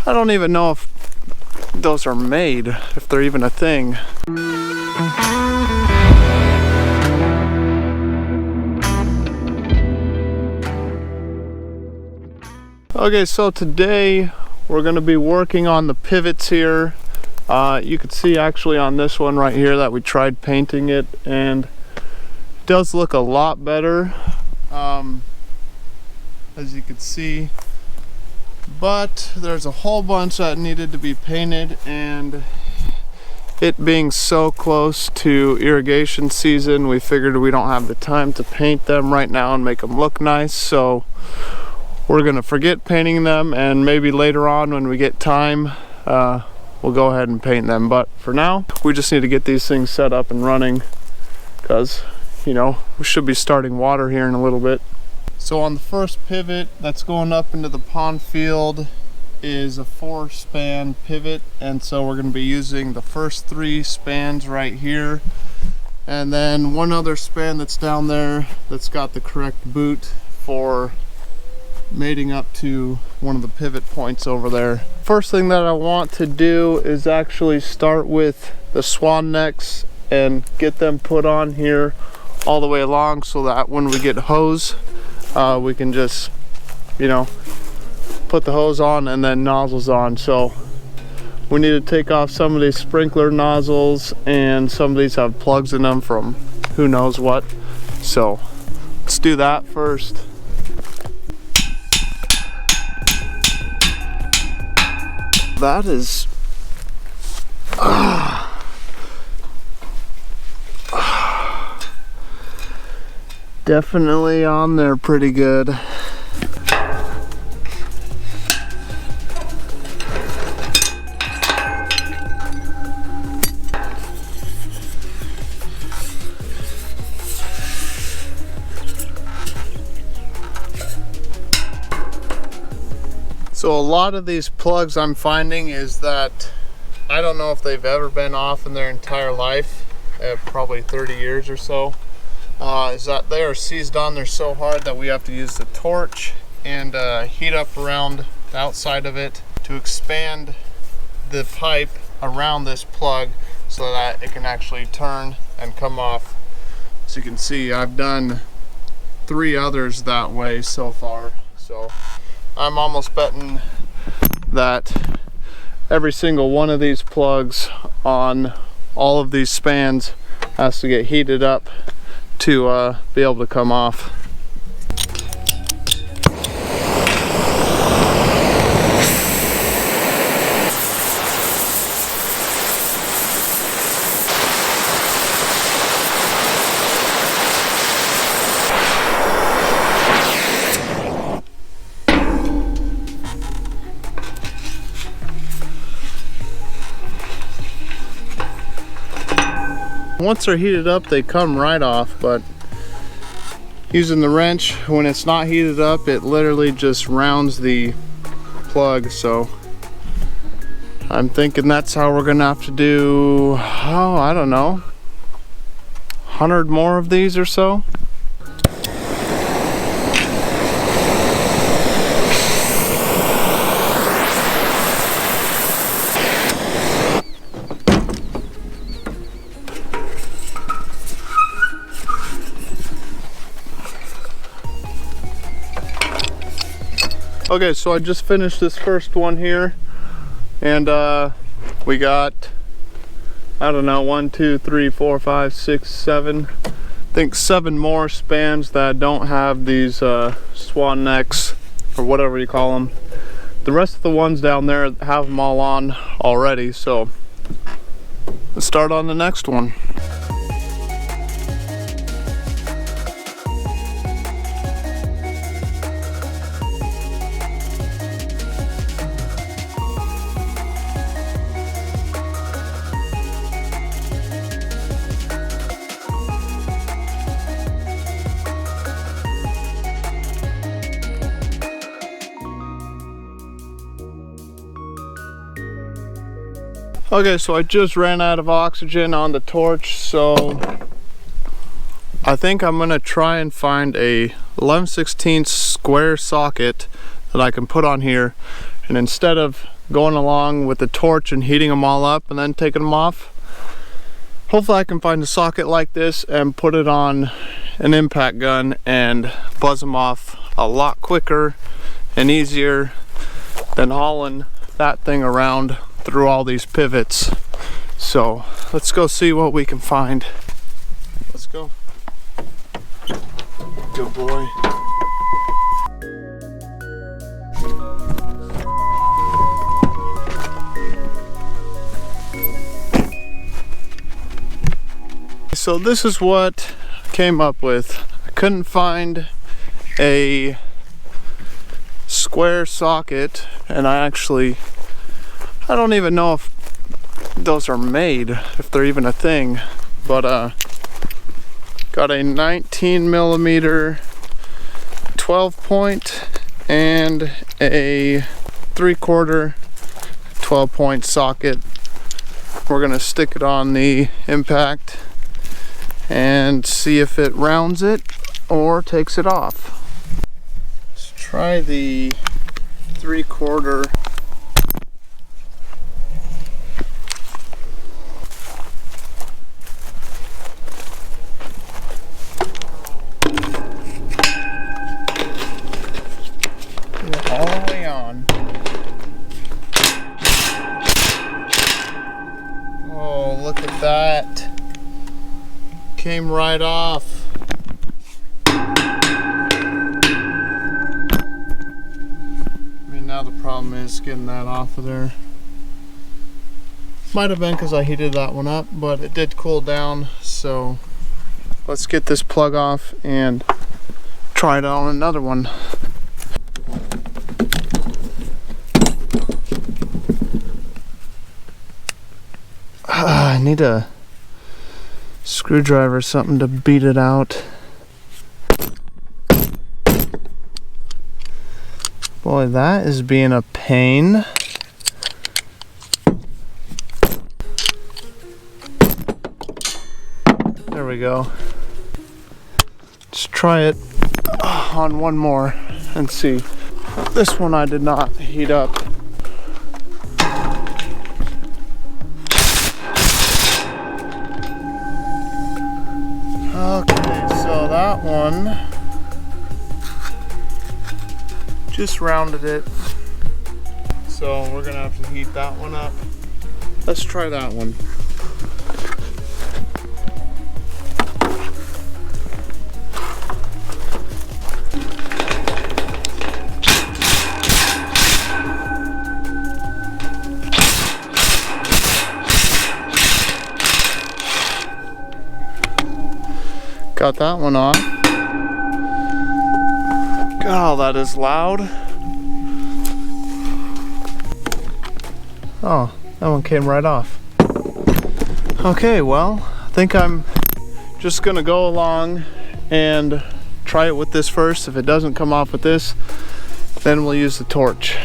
I don't even know if those are made, if they're even a thing. Okay, so today we're going to be working on the pivots here. You can see actually on this one right here that we tried painting it, and it does look a lot better, as you can see. But there's a whole bunch that needed to be painted, and it being so close to irrigation season, we figured we don't have the time to paint them right now and make them look nice, so we're gonna forget painting them, and maybe later on when we get time we'll go ahead and paint them. But for now we just need to get these things set up and running, because you know, we should be starting water here in a little bit. So on the first pivot that's going up into the pond field is a 4-span pivot, and so we're going to be using the first 3 spans right here, and then one other span that's down there that's got the correct boot for mating up to one of the pivot points over there. First thing that I want to do is actually start with the swan necks and get them put on here all the way along, so that when we get hose, we can just, you know, put the hose on and then nozzles on. So we need to take off some of these sprinkler nozzles, and some of these have plugs in them from who knows what. So let's do that first. That is definitely on there pretty good. So a lot of these plugs I'm finding is that I don't know if they've ever been off in their entire life, probably 30 years or so. Is that they are seized on there so hard that we have to use the torch and heat up around the outside of it to expand the pipe around this plug so that it can actually turn and come off. As you can see, I've done 3 others that way so far, so I'm almost betting that every single one of these plugs on all of these spans has to get heated up to be able to come off. Once they're heated up, they come right off, but using the wrench, when it's not heated up, it literally just rounds the plug. So I'm thinking that's how we're gonna have to do, oh, I don't know, 100 more of these or so. Okay, so I just finished this first one here, and we got, I don't know, 1, 2, 3, 4, 5, 6, 7, I think 7 more spans that don't have these swan necks or whatever you call them. The rest of the ones down there have them all on already, so let's start on the next one. Okay, so I just ran out of oxygen on the torch, so I think I'm gonna try and find a 11/16 square socket that I can put on here And instead of going along with the torch and heating them all up and then taking them off, hopefully I can find a socket like this and put it on an impact gun and buzz them off a lot quicker and easier than hauling that thing around through all these pivots. So let's go see what we can find. Let's go. Good boy. So this is what I came up with. I couldn't find a square socket, and I don't even know if those are made, if they're even a thing, but got a 19 millimeter 12 point and a 3/4 12 point socket. We're gonna stick it on the impact and see if it rounds it or takes it off. Let's try the 3/4. All the way on. Oh, look at that. Came right off. I mean, now the problem is getting that off of there. Might have been because I heated that one up, but it did cool down. So let's get this plug off and try it on another one. I need a screwdriver or something to beat it out. Boy, that is being a pain. There we go. Let's try it on one more and see. This one I did not heat up. Okay, so that one just rounded it. So we're gonna have to heat that one up. Let's try that one. Got that one off. God, that is loud. Oh, that one came right off. Okay, well, I think I'm just gonna go along and try it with this first. If it doesn't come off with this, then we'll use the torch.